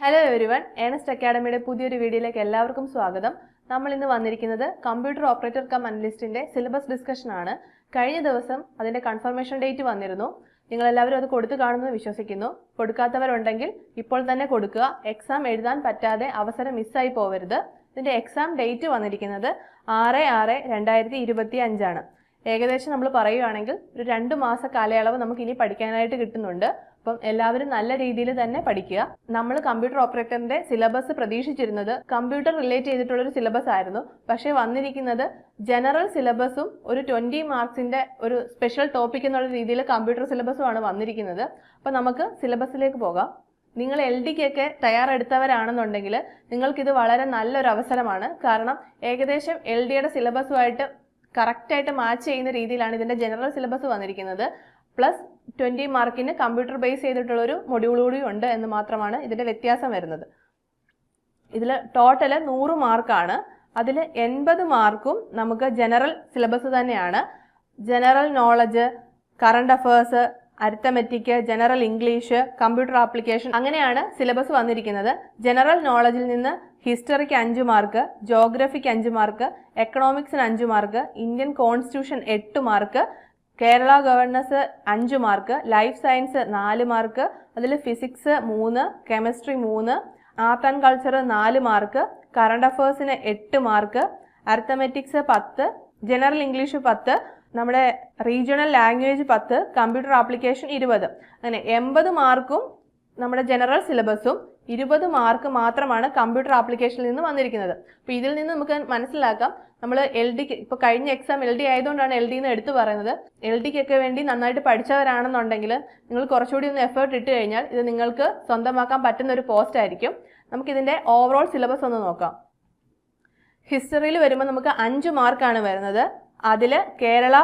Hello everyone, Ernest അക്കാഡമിയുടെ പുതിയൊരു വീഡിയോയിലേക്ക് എല്ലാവർക്കും സ്വാഗതം. നമ്മൾ ഇന്ന് വന്നിരിക്കുന്നത് കമ്പ്യൂട്ടർ ഓപ്പറേറ്റർ കം അനലിസ്റ്റിന്റെ സിലബസ് ഡിസ്കഷൻ ആണ്. കഴിഞ്ഞ ദിവസം അതിന്റെ കൺഫർമേഷൻ ഡേറ്റ് വന്നിരുന്നു. നിങ്ങൾ എല്ലാവരും അത് കൊടുത്തു കാണുമെന്ന് വിശ്വസിക്കുന്നു. കൊടുക്കാത്തവരുണ്ടെങ്കിൽ ഇപ്പോൾ തന്നെ കൊടുക്കുക. എക്സാം എഴുതാൻ പറ്റാതെ അവസരം മിസ്സായി പോവരുത്. ഇതിന്റെ എക്സാം ഡേറ്റ് വന്നിരിക്കുന്നത് 6/6/2025 ആണ്. ഏകദേശം നമ്മൾ പറയുകയാണെങ്കിൽ ഒരു 2 മാസ കാലയളവ് നമുക്ക് ഇനി പഠിക്കാനായിട്ട് കിട്ടുന്നുണ്ട്. അപ്പം എല്ലാവരും നല്ല രീതിയിൽ തന്നെ പഠിക്കുക. നമ്മൾ കമ്പ്യൂട്ടർ ഓപ്പറേറ്ററിന്റെ സിലബസ് പ്രതീക്ഷിച്ചിരുന്നത് കമ്പ്യൂട്ടർ റിലേറ്റ് ചെയ്തിട്ടുള്ള ഒരു സിലബസ് ആയിരുന്നു. പക്ഷേ വന്നിരിക്കുന്നത് ജനറൽ സിലബസും ഒരു 20 മാർക്സിന്റെ ഒരു സ്പെഷ്യൽ ടോപ്പിക് എന്നുള്ള രീതിയിൽ കമ്പ്യൂട്ടർ സിലബസും ആണ് വന്നിരിക്കുന്നത്. അപ്പം നമുക്ക് സിലബസിലേക്ക് പോകാം. നിങ്ങൾ LDക്കൊക്കെ തയ്യാറെടുത്തവരാണെന്നുണ്ടെങ്കിൽ നിങ്ങൾക്കിത് വളരെ നല്ലൊരു അവസരമാണ്. കാരണം ഏകദേശം LDയുടെ സിലബസുമായിട്ട് കറക്റ്റായിട്ട് മാച്ച് ചെയ്യുന്ന രീതിയിലാണ് ഇതിന്റെ ജനറൽ സിലബസ് വന്നിരിക്കുന്നത്. പ്ലസ് 20 മാർക്കിന് കമ്പ്യൂട്ടർ ബേസ് ചെയ്തിട്ടുള്ളൊരു മൊഡ്യൂൾ കൂടി ഉണ്ട് എന്ന് മാത്രമാണ് ഇതിന്റെ വ്യത്യാസം വരുന്നത്. ഇതിൽ ടോട്ടൽ 100 മാർക്കാണ്. അതിൽ 80 മാർക്കും നമുക്ക് ജനറൽ സിലബസ് തന്നെയാണ്. General knowledge, current affairs, arithmetic, general English, computer application, അങ്ങനെയാണ് സിലബസ് വന്നിരിക്കുന്നത്. ജനറൽ നോളജിൽ നിന്ന് ഹിസ്റ്ററിക്ക് 5 മാർക്ക്, ജോഗ്രഫിക്ക് 5 മാർക്ക്, എക്കണോമിക്സിന് 5 mark, Indian constitution 8 mark, Kerala governance 5 mark, life science 4 mark, അതിൽ physics 3, chemistry 3, art and culture 4 mark, current അഫയേഴ്സിന് 8 മാർക്ക്, അരിത്തമെറ്റിക്സ് 10, ജനറൽ ഇംഗ്ലീഷ് 10, നമ്മുടെ റീജിയണൽ ലാംഗ്വേജ് 10, കമ്പ്യൂട്ടർ ആപ്ലിക്കേഷൻ 20. അങ്ങനെ 80 മാർക്കും നമ്മുടെ ജനറൽ സിലബസും 20 മാർക്ക് മാത്രമാണ് കമ്പ്യൂട്ടർ ആപ്ലിക്കേഷനിൽ നിന്ന് വന്നിരിക്കുന്നത്. അപ്പോൾ ഇതിൽ നിന്ന് നമുക്ക് മനസ്സിലാക്കാം, നമ്മൾ LDക്ക് ഇപ്പോൾ കഴിഞ്ഞ എക്സാം LD ആയതുകൊണ്ടാണ് LD എന്ന് എടുത്തു പറയുന്നത്. LDക്കൊക്കെ വേണ്ടി നന്നായിട്ട് പഠിച്ചവരാണെന്നുണ്ടെങ്കിൽ നിങ്ങൾ കുറച്ചുകൂടി ഒന്ന് എഫേർട്ട് ഇട്ട് കഴിഞ്ഞാൽ ഇത് നിങ്ങൾക്ക് സ്വന്തമാക്കാൻ പറ്റുന്ന ഒരു പോസ്റ്റ് ആയിരിക്കും. നമുക്കിതിൻ്റെ ഓവറോൾ സിലബസ് ഒന്ന് നോക്കാം. ഹിസ്റ്ററിയിൽ വരുമ്പോൾ നമുക്ക് 5 മാർക്കാണ് വരുന്നത്. അതിൽ കേരള,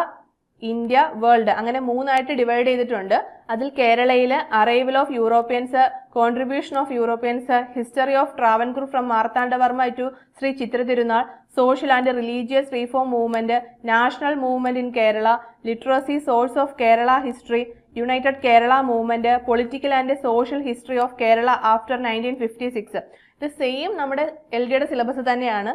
ഇന്ത്യ, വേൾഡ് അങ്ങനെ 3 ആയിട്ട് ഡിവൈഡ് ചെയ്തിട്ടുണ്ട്. അതിൽ കേരളയിൽ arrival of Europeans, contribution of Europeans, history of Travancore from Marthandavarma to Sree Chithira Thirunal, social and religious reform movement, national movement in Kerala, literacy, source of Kerala history, united Kerala movement, political and social history of Kerala after 1956. ഇത് same നമ്മുടെ LDയുടെ syllabus തന്നെയാണ്.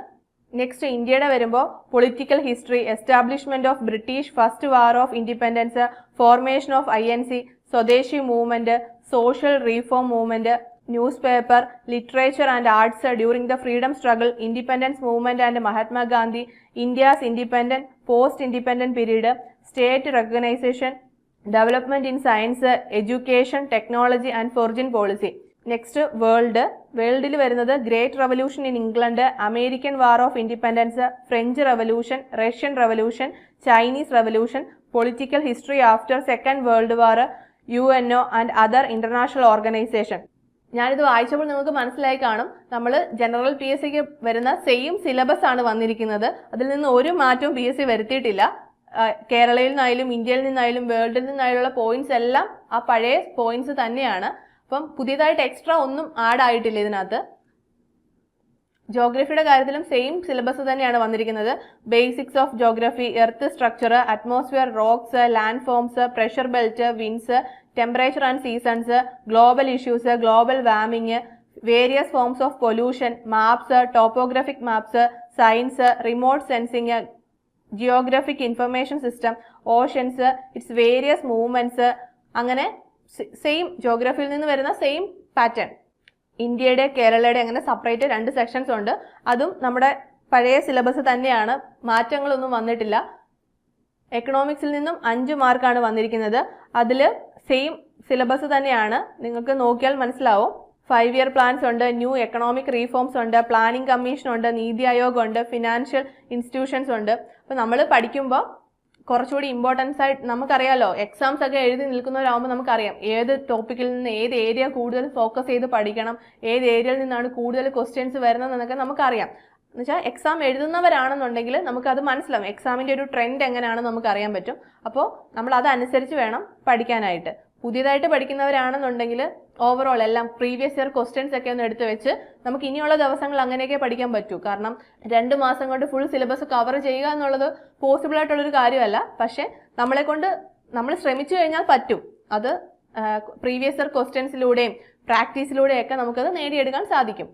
Next ഇന്ത്യയുടെ വരുമ്പോൾ political history, establishment of British first war of independence, formation of INC, സ്വദേശി movement, social reform movement, news paper, literature and arts during the freedom struggle, independence movement and Mahatma Gandhi, India's independent post independent period, state recognition, development in science, education, technology and foreign policy. Next world. വേൾഡിൽ വരുന്നത് great revolution in England, American war of independence, French revolution, Russian revolution, Chinese revolution, political history after second world war, UNO and other international organisation. ഞാനിത് വായിച്ചപ്പോൾ നിങ്ങൾക്ക് മനസ്സിലായി കാണും, നമ്മൾ general PSCക്ക് വരുന്ന same syllabus ആണ് വന്നിരിക്കുന്നത്. അതിൽ നിന്ന് ഒരു മാറ്റവും PSC വരുത്തിയിട്ടില്ല. കേരളയിൽ നിന്നായാലും ഇന്ത്യയിൽ നിന്നായാലും വേൾഡിൽ നിന്നായാലുള്ള പോയിന്റ്സ് എല്ലാം ആ പഴയ പോയിന്റ്സ് തന്നെയാണ്. അപ്പം പുതിയതായിട്ട് എക്സ്ട്രാ ഒന്നും ആഡ് ആയിട്ടില്ല ഇതിനകത്ത്. ജോഗ്രഫിയുടെ കാര്യത്തിലും സെയിം സിലബസ് തന്നെയാണ് വന്നിരിക്കുന്നത്. Basics of geography, earth structure, atmosphere, rocks, land forms, pressure belt, winds, temperature and seasons, global issues, global warming, various forms of pollution, maps, topographic maps, science, remote sensing, Geographic information system, oceans, it's various movements, അങ്ങനെ same ജോഗ്രഫിയിൽ നിന്ന് വരുന്ന same pattern. ഇന്ത്യയുടെ കേരളയുടെ അങ്ങനെ separate 2 sections ഉണ്ട്. അതും നമ്മുടെ പഴയ സിലബസ് തന്നെയാണ്, മാറ്റങ്ങളൊന്നും വന്നിട്ടില്ല. എക്കണോമിക്സിൽ നിന്നും 5 മാർക്കാണ് വന്നിരിക്കുന്നത്. അതിൽ സെയിം സിലബസ് തന്നെയാണ്, നിങ്ങൾക്ക് നോക്കിയാൽ മനസ്സിലാവും. 5 ഇയർ പ്ലാൻസ് ഉണ്ട്, ന്യൂ എക്കണോമിക് റീഫോംസ് ഉണ്ട്, പ്ലാനിംഗ് കമ്മീഷൻ ഉണ്ട്, നീതി ആയോഗ് ഉണ്ട്, ഫിനാൻഷ്യൽ ഇൻസ്റ്റിറ്റ്യൂഷൻസ് ഉണ്ട്. അപ്പോൾ നമ്മൾ പഠിക്കുമ്പോൾ കുറച്ചുകൂടി ഇമ്പോർട്ടൻസ് ആയിട്ട് നമുക്കറിയാമല്ലോ, എക്സാംസ് ഒക്കെ എഴുതി നിൽക്കുന്നവരാകുമ്പോൾ നമുക്കറിയാം ഏത് ടോപ്പിക്കിൽ നിന്ന് ഏത് ഏരിയ കൂടുതൽ ഫോക്കസ് ചെയ്ത് പഠിക്കണം, ഏത് ഏരിയയിൽ നിന്നാണ് കൂടുതൽ ക്വസ്റ്റ്യൻസ് വരുന്നതെന്നൊക്കെ നമുക്കറിയാം. എന്നുവെച്ചാൽ എക്സാം എഴുതുന്നവരാണെന്നുണ്ടെങ്കിൽ നമുക്കത് മനസ്സിലാവും, എക്സാമിൻ്റെ ഒരു ട്രെൻഡ് എങ്ങനെയാണെന്ന് നമുക്കറിയാൻ പറ്റും. അപ്പോൾ നമ്മൾ അതനുസരിച്ച് വേണം പഠിക്കാനായിട്ട്. പുതിയതായിട്ട് പഠിക്കുന്നവരാണെന്നുണ്ടെങ്കിൽ ഓവറോൾ എല്ലാം പ്രീവിയസ് ഇയർ ക്വസ്റ്റ്യൻസ് ഒക്കെ ഒന്ന് എടുത്ത് വെച്ച് നമുക്ക് ഇനിയുള്ള ദിവസങ്ങൾ അങ്ങനെയൊക്കെ പഠിക്കാൻ പറ്റൂ. കാരണം 2 മാസം കൊണ്ട് ഫുൾ സിലബസ് കവർ ചെയ്യുക എന്നുള്ളത് പോസിബിൾ ആയിട്ടുള്ളൊരു കാര്യമല്ല. പക്ഷേ നമ്മൾ ശ്രമിച്ചു കഴിഞ്ഞാൽ പറ്റും. അത് പ്രീവിയസ് ഇയർ ക്വസ്റ്റ്യൻസിലൂടെയും പ്രാക്ടീസിലൂടെയൊക്കെ നമുക്കത് നേടിയെടുക്കാൻ സാധിക്കും.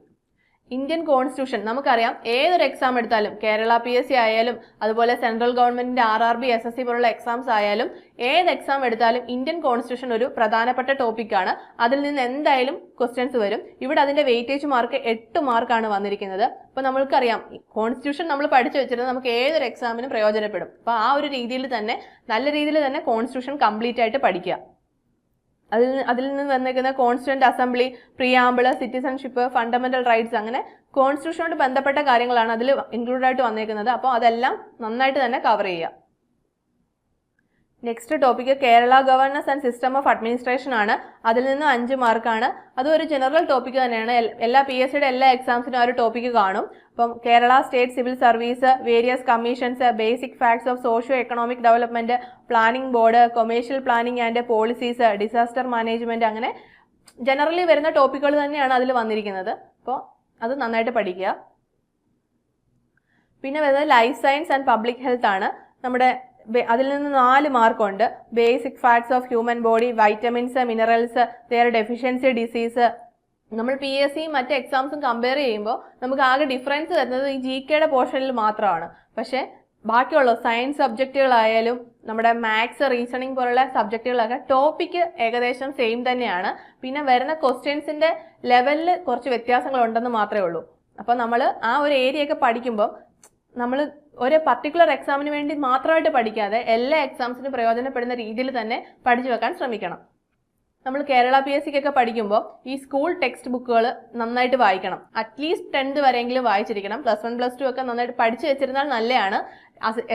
ഇന്ത്യൻ കോൺസ്റ്റിറ്റ്യൂഷൻ നമുക്കറിയാം, ഏതൊരു എക്സാം എടുത്താലും കേരള PSC ആയാലും അതുപോലെ സെൻട്രൽ ഗവൺമെന്റിന്റെ RRB SSC പോലുള്ള എക്സാംസ് ആയാലും ഏത് എക്സാം എടുത്താലും ഇന്ത്യൻ കോൺസ്റ്റിറ്റ്യൂഷൻ ഒരു പ്രധാനപ്പെട്ട ടോപ്പിക്കാണ്. അതിൽ നിന്ന് എന്തായാലും ക്വസ്റ്റ്യൻസ് വരും. ഇവിടെ അതിന്റെ വെയിറ്റേജ് മാർക്ക് 8 മാർക്കാണ് വന്നിരിക്കുന്നത്. അപ്പോൾ നമ്മൾക്കറിയാം കോൺസ്റ്റിറ്റ്യൂഷൻ നമ്മൾ പഠിച്ചു വെച്ചിരുന്നത് നമുക്ക് ഏതൊരു എക്സാമിനും പ്രയോജനപ്പെടും. അപ്പോൾ ആ ഒരു രീതിയിൽ തന്നെ നല്ല രീതിയിൽ തന്നെ കോൺസ്റ്റിറ്റ്യൂഷൻ കംപ്ലീറ്റ് ആയിട്ട് പഠിക്കുക. അതിൽ നിന്ന് വന്നിരിക്കുന്ന constituent assembly, preamble, citizenship, fundamental rights, അങ്ങനെ കോൺസ്റ്റിറ്റ്യൂഷനോട് ബന്ധപ്പെട്ട കാര്യങ്ങളാണ് അതിൽ ഇൻക്ലൂഡ് ആയിട്ട് വന്നിരിക്കുന്നത്. അപ്പോൾ അതെല്ലാം നന്നായിട്ട് തന്നെ കവർ ചെയ്യുക. Next topic Kerala governance and system of administration ആണ്. അതിൽ നിന്ന് 5 മാർക്കാണ്. അതും ഒരു ജനറൽ ടോപ്പിക്ക് തന്നെയാണ്. എല്ലാ PSCയുടെ എല്ലാ എക്സാംസിനും ആ ഒരു ടോപ്പിക്ക് കാണും. അപ്പം Kerala state civil service, various commissions, basic facts of socio economic development, planning board, commercial planning and policies, disaster management, അങ്ങനെ ജനറലി വരുന്ന ടോപ്പിക്കുകൾ തന്നെയാണ് അതിൽ വന്നിരിക്കുന്നത്. അപ്പോൾ അത് നന്നായിട്ട് പഠിക്കുക. പിന്നെ വരുന്നത് life science and public health ആണ്. നമ്മുടെ അതിൽ നിന്ന് 4 മാർക്കുണ്ട്. Basic facts of human body, vitamins, minerals, their deficiency disease. നമ്മൾ PSC മറ്റ് എക്സാംസും കമ്പയർ ചെയ്യുമ്പോൾ നമുക്ക് ആകെ ഡിഫറൻസ് വരുന്നത് ഈ GKയുടെ പോർഷനിൽ മാത്രമാണ്. പക്ഷേ ബാക്കിയുള്ള സയൻസ് സബ്ജക്റ്റുകളായാലും നമ്മുടെ മാത്സ്, റീസണിങ് പോലുള്ള സബ്ജക്റ്റുകളൊക്കെ ടോപ്പിക്ക് ഏകദേശം സെയിം തന്നെയാണ്. പിന്നെ വരുന്ന ക്വസ്റ്റ്യൻസിന്റെ ലെവലിൽ കുറച്ച് വ്യത്യാസങ്ങളുണ്ടെന്ന് മാത്രമേ ഉള്ളൂ. അപ്പോൾ നമ്മൾ ആ ഒരു ഏരിയ ഒക്കെ പഠിക്കുമ്പോൾ നമ്മൾ ഒരു പർട്ടിക്കുലർ എക്സാമിന് വേണ്ടി മാത്രമായിട്ട് പഠിക്കാതെ എല്ലാ എക്സാംസിനും പ്രയോജനപ്പെടുന്ന രീതിയിൽ തന്നെ പഠിച്ചു വെക്കാൻ ശ്രമിക്കണം. നമ്മൾ കേരള PSCക്കൊക്കെ പഠിക്കുമ്പോൾ ഈ സ്കൂൾ ടെക്സ്റ്റ് ബുക്കുകൾ നന്നായിട്ട് വായിക്കണം. At least 10th വരെയെങ്കിലും വായിച്ചിരിക്കണം. +1 +2 ഒക്കെ നന്നായിട്ട് പഠിച്ചു വെച്ചിരുന്നാൽ നല്ലതാണ്.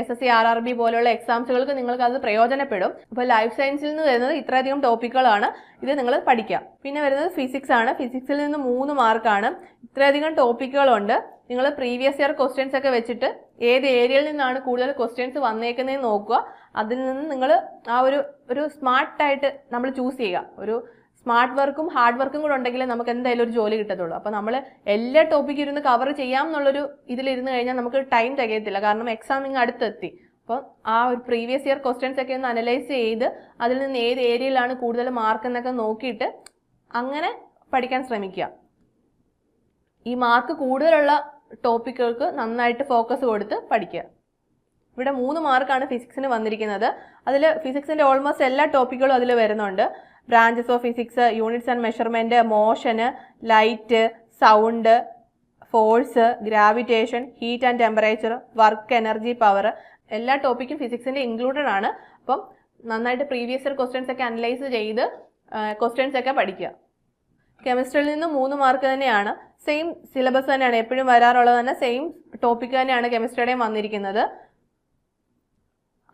SSC RRB പോലുള്ള എക്സാംസുകൾക്ക് നിങ്ങൾക്ക് അത് പ്രയോജനപ്പെടും. അപ്പോൾ ലൈഫ് സയൻസിൽ നിന്ന് വരുന്നത് ഇത്രയധികം ടോപ്പിക്കുകളാണ്. ഇത് നിങ്ങൾ പഠിക്കുക. പിന്നെ വരുന്നത് ഫിസിക്സ് ആണ്. ഫിസിക്സിൽ നിന്ന് 3 മാർക്കാണ്. ഇത്രയധികം ടോപ്പിക്കുകളുണ്ട്. നിങ്ങൾ പ്രീവിയസ് ഇയർ ക്വസ്റ്റ്യൻസ് ഒക്കെ വെച്ചിട്ട് ഏത് ഏരിയയിൽ നിന്നാണ് കൂടുതൽ ക്വസ്റ്റ്യൻസ് വന്നേക്കുന്നതെന്ന് നോക്കുക. അതിൽ നിന്ന് നിങ്ങൾ ആ ഒരു സ്മാർട്ടായിട്ട് നമ്മൾ ചൂസ് ചെയ്യുക. ഒരു സ്മാർട്ട് വർക്കും ഹാർഡ് വർക്കും കൂടെ ഉണ്ടെങ്കിൽ നമുക്ക് എന്തായാലും ഒരു ജോലി കിട്ടത്തുള്ളൂ. അപ്പോൾ നമ്മൾ എല്ലാ ടോപ്പിക്കും ഇരുന്ന് കവർ ചെയ്യാം എന്നുള്ളൊരു ഇതിലിരുന്ന് കഴിഞ്ഞാൽ നമുക്ക് ടൈം തികയത്തില്ല. കാരണം എക്സാം ഇങ്ങ് അടുത്തെത്തി. അപ്പോൾ ആ ഒരു പ്രീവിയസ് ഇയർ ക്വസ്റ്റ്യൻസ് ഒക്കെ ഒന്ന് അനലൈസ് ചെയ്ത് അതിൽ നിന്ന് ഏത് ഏരിയയിലാണ് കൂടുതൽ മാർക്ക് എന്നൊക്കെ നോക്കിയിട്ട് അങ്ങനെ പഠിക്കാൻ ശ്രമിക്കുക. ഈ മാർക്ക് കൂടുതലുള്ള ടോപ്പിക്കുകൾക്ക് നന്നായിട്ട് ഫോക്കസ് കൊടുത്ത് പഠിക്കുക. ഇവിടെ 3 മാർക്കാണ് ഫിസിക്സിന് വന്നിരിക്കുന്നത്. അതിൽ ഫിസിക്സിന്റെ ഓൾമോസ്റ്റ് എല്ലാ ടോപ്പിക്കുകളും അതിൽ വരുന്നുണ്ട്. Branches of physics, units and measurement, motion, light, sound, force, gravitation, heat and temperature, work, energy, power, എല്ലാ ടോപ്പിക്കും ഫിസിക്സിന്റെ ഇൻക്ലൂഡഡ് ആണ്. അപ്പം നന്നായിട്ട് പ്രീവിയസ് ഇയർ ക്വസ്റ്റ്യൻസ് ഒക്കെ അനലൈസ് ചെയ്ത് ക്വസ്റ്റ്യൻസ് ഒക്കെ പഠിക്കുക. കെമിസ്ട്രിയിൽ നിന്ന് 3 മാർക്ക് തന്നെയാണ്. സെയിം സിലബസ് തന്നെയാണ് എപ്പോഴും വരാറുള്ളത് തന്നെ. സെയിം ടോപ്പിക് തന്നെയാണ് കെമിസ്ട്രിയുടെയും വന്നിരിക്കുന്നത്.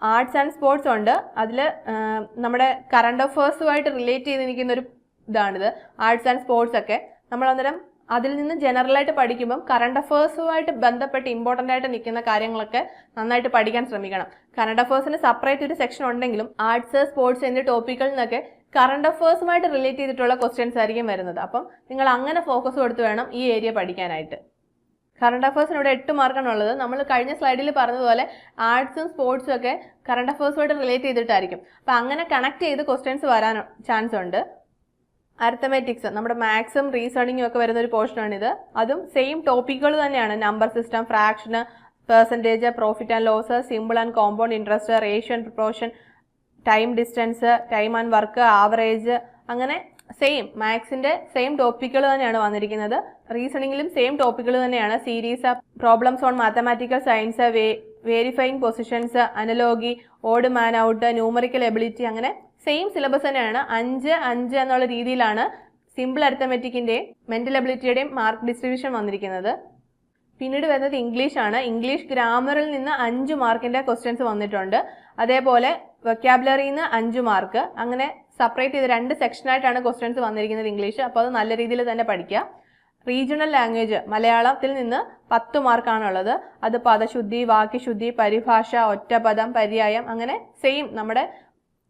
ആർട്സ് ആൻഡ് സ്പോർട്സ് ഉണ്ട്. അതിൽ നമ്മുടെ കറണ്ട് അഫേഴ്സുമായിട്ട് റിലേറ്റ് ചെയ്തിരിക്കുന്ന ഒരു ഇതാണിത്, ആർട്സ് ആൻഡ് സ്പോർട്സ് ഒക്കെ. നമ്മൾ അന്നേരം അതിൽ നിന്ന് ജനറലായിട്ട് പഠിക്കുമ്പം കറണ്ട് അഫേഴ്സുമായിട്ട് ബന്ധപ്പെട്ട് ഇമ്പോർട്ടൻ്റ് ആയിട്ട് നിൽക്കുന്ന കാര്യങ്ങളൊക്കെ നന്നായിട്ട് പഠിക്കാൻ ശ്രമിക്കണം. കറണ്ട് അഫേഴ്സിന് സെപ്പറേറ്റ് ഒരു സെക്ഷൻ ഉണ്ടെങ്കിലും ആർട്സ്, സ്പോർട്സ് എന്നീ ടോപ്പിക്കുകളിൽ നിന്നൊക്കെ കറണ്ട് അഫേഴ്സുമായിട്ട് റിലേറ്റ് ചെയ്തിട്ടുള്ള ക്വസ്റ്റ്യൻസ് ആയിരിക്കും വരുന്നത്. അപ്പം നിങ്ങൾ അങ്ങനെ ഫോക്കസ് കൊടുത്ത് വേണം ഈ ഏരിയ പഠിക്കാനായിട്ട്. കറണ്ട് അഫേഴ്സിന് ഇവിടെ 8 മാർക്കാണ് ഉള്ളത്. നമ്മൾ കഴിഞ്ഞ സ്ലൈഡിൽ പറഞ്ഞതുപോലെ ആർട്സും സ്പോർട്സും ഒക്കെ കറണ്ട് അഫേഴ്സുമായിട്ട് റിലേറ്റ് ചെയ്തിട്ടായിരിക്കും. അപ്പം അങ്ങനെ കണക്ട് ചെയ്ത് ക്വസ്റ്റ്യൻസ് വരാൻ ചാൻസ് ഉണ്ട്. അരിത്തമെറ്റിക്സ്, നമ്മുടെ മാത്സും റീസണിങ്ങും ഒക്കെ വരുന്ന ഒരു പോർഷനാണിത്. അതും സെയിം ടോപ്പിക്കുകൾ തന്നെയാണ്. Number system, fraction, percentage, profit and loss, simple and compound interest, ratio and proportion, time distance, time and work, average, അങ്ങനെ സെയിം മാത്സിന്റെ സെയിം ടോപ്പിക്കുകൾ തന്നെയാണ് വന്നിരിക്കുന്നത്. റീസണിങ്ങിലും സെയിം ടോപ്പിക്കുകൾ തന്നെയാണ്. Series, problems on mathematical science, verifying positions, analogy, odd man out, numerical ability, അങ്ങനെ same syllabus തന്നെയാണ്. 5 എന്നുള്ള രീതിയിലാണ് സിമ്പിൾ അരിത്തമെറ്റിക്കിന്റെയും മെന്റൽ എബിലിറ്റിയുടെയും മാർക്ക് ഡിസ്ട്രിബ്യൂഷൻ വന്നിരിക്കുന്നത്. പിന്നീട് വരുന്നത് ഇംഗ്ലീഷ് ആണ്. ഇംഗ്ലീഷ് ഗ്രാമറിൽ നിന്ന് 5 മാർക്കിന്റെ ക്വസ്റ്റ്യൻസ് വന്നിട്ടുണ്ട്. അതേപോലെ വൊക്കാബുലറിയിൽ നിന്ന് 5 മാർക്ക്, അങ്ങനെ സെപ്പറേറ്റ് ചെയ്ത് 2 സെക്ഷനായിട്ടാണ് ക്വസ്റ്റ്യൻസ് വന്നിരിക്കുന്നത് ഇംഗ്ലീഷ്. അപ്പോൾ അത് നല്ല രീതിയിൽ തന്നെ പഠിക്കുക. റീജിയണൽ ലാംഗ്വേജ് മലയാളത്തിൽ നിന്ന് 10 മാർക്കാണുള്ളത്. അത് പദശുദ്ധി, വാക്യശുദ്ധി, പരിഭാഷ, ഒറ്റപദം, പര്യായം, അങ്ങനെ സെയിം നമ്മുടെ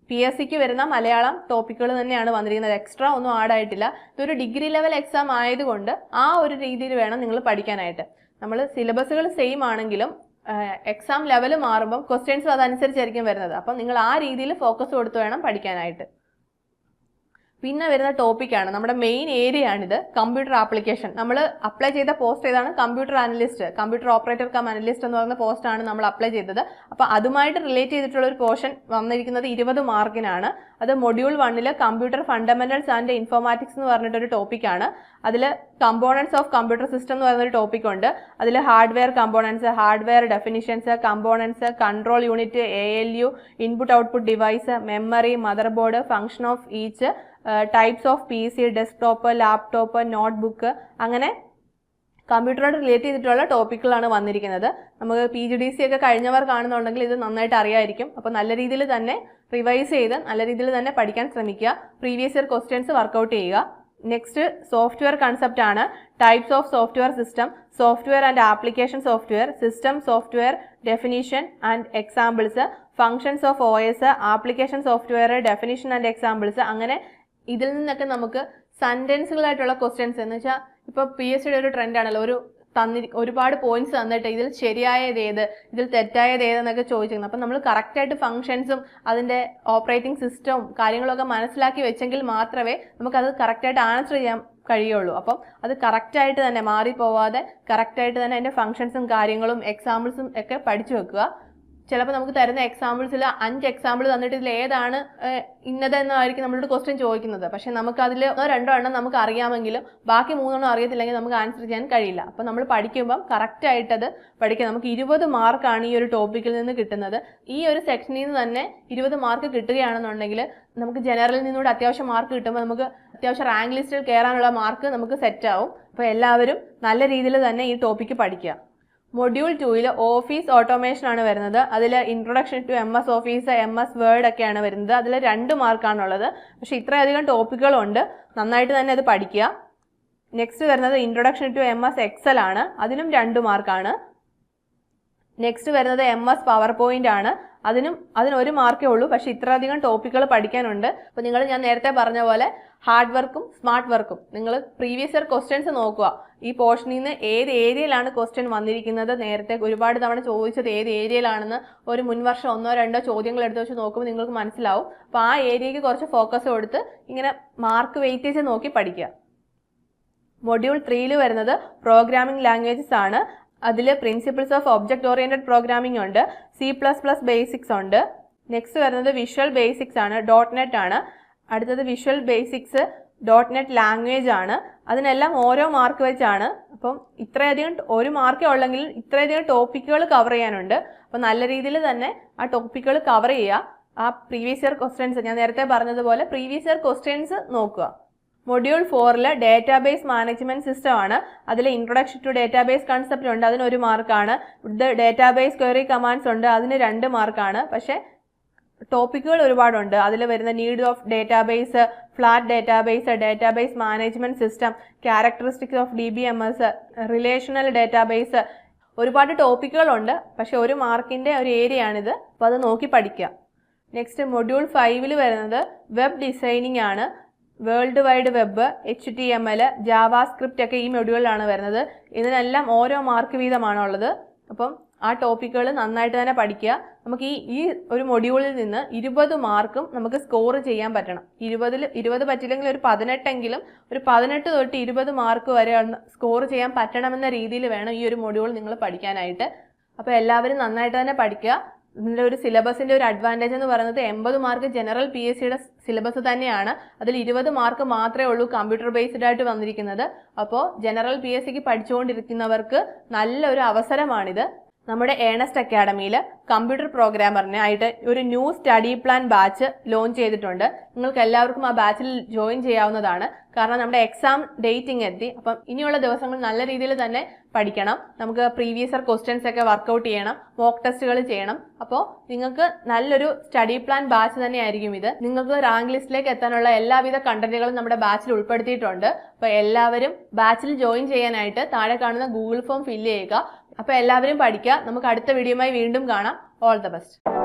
PSCക്ക് വരുന്ന മലയാളം ടോപ്പിക്കുകൾ തന്നെയാണ് വന്നിരിക്കുന്നത്. എക്സ്ട്രാ ഒന്നും ആഡ് ആയിട്ടില്ല. ഇതൊരു ഡിഗ്രി ലെവൽ എക്സാം ആയതുകൊണ്ട് ആ ഒരു രീതിയിൽ വേണം നിങ്ങൾ പഠിക്കാനായിട്ട്. നമ്മൾ സിലബസുകൾ സെയിം ആണെങ്കിലും എക്സാം ലെവൽ മാറുമ്പം ക്വസ്റ്റ്യൻസ് അതനുസരിച്ചായിരിക്കും വരുന്നത്. അപ്പം നിങ്ങൾ ആ രീതിയിൽ ഫോക്കസ് കൊടുത്ത് വേണം പഠിക്കാനായിട്ട്. പിന്നെ വരുന്ന ടോപ്പിക്കാണ് നമ്മുടെ മെയിൻ ഏരിയ ആണിത്, കമ്പ്യൂട്ടർ ആപ്ലിക്കേഷൻ. നമ്മൾ അപ്ലൈ ചെയ്ത പോസ്റ്റ് ഏതാണ്? Computer analyst, computer operator come analyst എന്ന് പറയുന്ന പോസ്റ്റാണ് നമ്മൾ അപ്ലൈ ചെയ്തത്. അപ്പോൾ അതുമായിട്ട് റിലേറ്റ് ചെയ്തിട്ടുള്ള ഒരു പോർഷൻ വന്നിരിക്കുന്നത് 20 മാർക്കിനാണ്. അത് module 1 computer fundamentals and informatics എന്ന് പറഞ്ഞിട്ടൊരു ടോപ്പിക്കാണ്. അതിൽ കമ്പോണൻസ് ഓഫ് കമ്പ്യൂട്ടർ സിസ്റ്റം എന്ന് പറയുന്നൊരു ടോപ്പിക് ഉണ്ട്. അതിൽ hardware components, hardware definitions, components, control unit, ALU, input output device, memory, mother board, function of each, types of PC, desktop, laptop, notebook, അങ്ങനെ കമ്പ്യൂട്ടറോട് relate ചെയ്തിട്ടുള്ള ടോപ്പിക്കുകളാണ് വന്നിരിക്കുന്നത്. നമുക്ക് PGDC ഒക്കെ കഴിഞ്ഞവർ കാണുന്നുണ്ടെങ്കിൽ ഇത് നന്നായിട്ട് അറിയായിരിക്കും. അപ്പോൾ നല്ല രീതിയിൽ തന്നെ റിവൈസ് ചെയ്ത് നല്ല രീതിയിൽ തന്നെ പഠിക്കാൻ ശ്രമിക്കുക. പ്രീവിയസ് ഇയർ ക്വസ്റ്റ്യൻസ് വർക്കൗട്ട് ചെയ്യുക. നെക്സ്റ്റ് സോഫ്റ്റ്വെയർ കൺസെപ്റ്റ് ആണ്. Types of software system, software and application software, system software, definition and examples, functions of OS, application software, definition and examples. അങ്ങനെ ഇതിൽ നിന്നൊക്കെ നമുക്ക് സെന്റൻസുകളായിട്ടുള്ള ക്വസ്റ്റ്യൻസ് എന്ന് വെച്ചാൽ ഇപ്പോൾ PSCയുടെ ഒരു ട്രെൻഡാണല്ലോ, ഒരുപാട് പോയിന്റ്സ് തന്നിട്ട് ഇതിൽ ശരിയായത് ഏത്, ഇതിൽ തെറ്റായത് ഏതെന്നൊക്കെ ചോദിച്ചിരുന്നു. അപ്പം നമ്മൾ കറക്റ്റായിട്ട് ഫംഗ്ഷൻസും അതിൻ്റെ ഓപ്പറേറ്റിംഗ് സിസ്റ്റവും കാര്യങ്ങളൊക്കെ മനസ്സിലാക്കി വെച്ചെങ്കിൽ മാത്രമേ നമുക്കത് കറക്റ്റായിട്ട് ആൻസർ ചെയ്യാൻ കഴിയുള്ളൂ. അപ്പം അത് കറക്റ്റായിട്ട് തന്നെ മാറിപ്പോവാതെ കറക്റ്റായിട്ട് തന്നെ അതിൻ്റെ ഫംഗ്ഷൻസും കാര്യങ്ങളും എക്സാമ്പിൾസും ഒക്കെ പഠിച്ചു വെക്കുക. ചിലപ്പോൾ നമുക്ക് തരുന്ന എക്സാമ്പിൾസിൽ 5 എക്സാമ്പിൾ തന്നിട്ട് ഇതിൽ ഏതാണ് ഇന്നതെന്നായിരിക്കും നമ്മളോട് ക്വസ്റ്റ്യൻ ചോദിക്കുന്നത്. പക്ഷെ നമുക്ക് അതിൽ 1-2 എണ്ണം നമുക്ക് അറിയാമെങ്കിലും ബാക്കി 3 എണ്ണം അറിയത്തില്ലെങ്കിൽ നമുക്ക് ആൻസർ ചെയ്യാൻ കഴിയില്ല. അപ്പോൾ നമ്മൾ പഠിക്കുമ്പം കറക്റ്റായിട്ടത് പഠിക്കുക. നമുക്ക് 20 മാർക്കാണ് ഈ ഒരു ടോപ്പിക്കിൽ നിന്ന് കിട്ടുന്നത്. ഈ ഒരു സെക്ഷനിൽ നിന്ന് തന്നെ 20 മാർക്ക് കിട്ടുകയാണെന്നുണ്ടെങ്കിൽ നമുക്ക് ജനറലിൽ നിന്നൂടെ അത്യാവശ്യം മാർക്ക് കിട്ടുമ്പോൾ നമുക്ക് അത്യാവശ്യം റാങ്ക് ലിസ്റ്റിൽ കയറാനുള്ള മാർക്ക് നമുക്ക് സെറ്റ് ആവും. അപ്പോൾ എല്ലാവരും നല്ല രീതിയിൽ തന്നെ ഈ ടോപ്പിക്ക് പഠിക്കുക. മൊഡ്യൂൾ 2 ഓഫീസ് ഓട്ടോമേഷൻ ആണ് വരുന്നത്. അതിൽ introduction to MS office, MS word ഒക്കെയാണ് വരുന്നത്. അതിൽ 2 മാർക്കാണുള്ളത്. പക്ഷെ ഇത്രയധികം ടോപ്പിക്കുകളുണ്ട്, നന്നായിട്ട് തന്നെ അത് പഠിക്കുക. നെക്സ്റ്റ് വരുന്നത് ഇൻട്രൊഡക്ഷൻ ടു MS എക്സൽ ആണ്. അതിനും 2 മാർക്കാണ്. നെക്സ്റ്റ് വരുന്നത് MS പവർ പോയിന്റ് ആണ്. അതിന് 1 മാർക്കേ ഉള്ളൂ. പക്ഷെ ഇത്രയധികം ടോപ്പിക്കുകൾ പഠിക്കാനുണ്ട്. അപ്പോൾ ഞാൻ നേരത്തെ പറഞ്ഞ പോലെ ഹാർഡ് വർക്കും സ്മാർട്ട് വർക്കും നിങ്ങൾ പ്രീവിയസ് ഇയർ ക്വസ്റ്റ്യൻസ് നോക്കുക. ഈ പോർഷനിൽ നിന്ന് ഏത് ഏരിയയിലാണ് ക്വസ്റ്റ്യൻ വന്നിരിക്കുന്നത്, നേരത്തെ ഒരുപാട് തവണ ചോദിച്ചത് ഏത് ഏരിയയിലാണെന്ന് ഒരു മുൻവർഷം 1-2 ചോദ്യങ്ങൾ എടുത്ത് വെച്ച് നോക്കുമ്പോൾ നിങ്ങൾക്ക് മനസ്സിലാവും. അപ്പോൾ ആ ഏരിയയ്ക്ക് കുറച്ച് ഫോക്കസ് കൊടുത്ത് ഇങ്ങനെ മാർക്ക് വെയിറ്റേജ് നോക്കി പഠിക്കുക. മൊഡ്യൂൾ 3 വരുന്നത് പ്രോഗ്രാമിംഗ് ലാംഗ്വേജസ് ആണ്. അതിൽ principles of object oriented programming ഉണ്ട്, C++ ബേസിക്സ് ഉണ്ട്. നെക്സ്റ്റ് വരുന്നത് വിഷ്വൽ ബേസിക്സ് ആണ്, .NET ആണ്. അടുത്തത് വിഷ്വൽ ബേസിക്സ് .NET ലാംഗ്വേജ് ആണ്. അതിനെല്ലാം ഓരോ മാർക്ക് വെച്ചാണ്. അപ്പം ഇത്രയധികം 1 മാർക്കേ ഉള്ളെങ്കിൽ ഇത്രയധികം ടോപ്പിക്കുകൾ കവർ ചെയ്യാനുണ്ട്. അപ്പം നല്ല രീതിയിൽ തന്നെ ആ ടോപ്പിക്കുകൾ കവർ ചെയ്യുക. ആ പ്രീവിയസ് ഇയർ ക്വസ്റ്റ്യൻസ് ഞാൻ നേരത്തെ പറഞ്ഞതുപോലെ പ്രീവിയസ് ഇയർ ക്വസ്റ്റ്യൻസ് നോക്കുക. മൊഡ്യൂൾ 4 ഡേറ്റാബേസ് മാനേജ്മെന്റ് സിസ്റ്റം ആണ്. അതിൽ ഇൻട്രൊഡക്ഷൻ ടു ഡേറ്റാബേസ് കൺസെപ്റ്റ് ഉണ്ട്, അതിന് 1 മാർക്കാണ്. ഡേറ്റാബേസ് ക്വയറി കമാൻഡ്സ് ഉണ്ട്, അതിന് 2 മാർക്കാണ്. പക്ഷേ ടോപ്പിക്കുകൾ ഒരുപാടുണ്ട്. അതിൽ വരുന്ന need of database, flat database, database management system, characteristics of DBMS, relational database, ഒരുപാട് ടോപ്പിക്കുകളുണ്ട്. പക്ഷെ 1 മാർക്കിന്റെ ഒരു ഏരിയ ആണിത്. അപ്പോൾ അത് നോക്കി പഠിക്കുക. നെക്സ്റ്റ് മൊഡ്യൂൾ 5 വരുന്നത് വെബ് ഡിസൈനിങ് ആണ്. World wide web, HTML, JavaScript ഒക്കെ ഈ മൊഡ്യൂളിലാണ് വരുന്നത്. ഇതിനെല്ലാം ഓരോ മാർക്ക് വീതമാണുള്ളത്. അപ്പം ആ ടോപ്പിക്കുകൾ നന്നായിട്ട് തന്നെ പഠിക്കുക. നമുക്ക് ഈ ഒരു മൊഡ്യൂളിൽ നിന്ന് 20 മാർക്കും നമുക്ക് സ്കോർ ചെയ്യാൻ പറ്റണം. 20 പറ്റില്ലെങ്കിൽ ഒരു 18 എങ്കിലും ഒരു 18 തൊട്ട് 20 മാർക്ക് വരെ സ്കോർ ചെയ്യാൻ പറ്റണമെന്ന രീതിയിൽ വേണം ഈ ഒരു മൊഡ്യൂൾ നിങ്ങൾ പഠിക്കാനായിട്ട്. അപ്പോൾ എല്ലാവരും നന്നായിട്ട് തന്നെ പഠിക്കുക. ഇതിൻ്റെ ഒരു സിലബസിൻ്റെ ഒരു അഡ്വാൻറ്റേജ് എന്ന് പറയുന്നത് 80 മാർക്ക് ജനറൽ PSCയുടെ സിലബസ് തന്നെയാണ്. അതിൽ 20 മാർക്ക് മാത്രമേ ഉള്ളൂ കമ്പ്യൂട്ടർ ബേസ്ഡ് ആയിട്ട് വന്നിരിക്കുന്നത്. അപ്പോൾ ജനറൽ PSCക്ക് പഠിച്ചുകൊണ്ടിരിക്കുന്നവർക്ക് നല്ലൊരു അവസരമാണിത്. നമ്മുടെ ഏണസ്റ്റ് അക്കാഡമിയിൽ കമ്പ്യൂട്ടർ പ്രോഗ്രാമറിനായിട്ട് ഒരു new study plan batch launch ചെയ്തിട്ടുണ്ട്. നിങ്ങൾക്ക് എല്ലാവർക്കും ആ ബാച്ചിൽ ജോയിൻ ചെയ്യാവുന്നതാണ്. കാരണം നമ്മുടെ എക്സാം ഡേറ്റിംഗ് എത്തി. അപ്പം ഇനിയുള്ള ദിവസങ്ങൾ നല്ല രീതിയിൽ തന്നെ പഠിക്കണം. നമുക്ക് പ്രീവിയസ് ഇയർ ക്വസ്റ്റ്യൻസ് ഒക്കെ വർക്കൗട്ട് ചെയ്യണം, മോക്ക് ടെസ്റ്റുകൾ ചെയ്യണം. അപ്പോൾ നിങ്ങൾക്ക് നല്ലൊരു സ്റ്റഡി പ്ലാൻ ബാച്ച് തന്നെയായിരിക്കും ഇത്. നിങ്ങൾക്ക് റാങ്ക് ലിസ്റ്റിലേക്ക് എത്താനുള്ള എല്ലാവിധ കണ്ടന്റുകളും നമ്മുടെ ബാച്ചിൽ ഉൾപ്പെടുത്തിയിട്ടുണ്ട്. അപ്പോൾ എല്ലാവരും ബാച്ചിൽ ജോയിൻ ചെയ്യാനായിട്ട് താഴെ കാണുന്ന ഗൂഗിൾ ഫോം ഫില്ല് ചെയ്യുക. അപ്പോൾ എല്ലാവരും പഠിക്കുക. നമുക്ക് അടുത്ത വീഡിയോയുമായി വീണ്ടും കാണാം. All the best.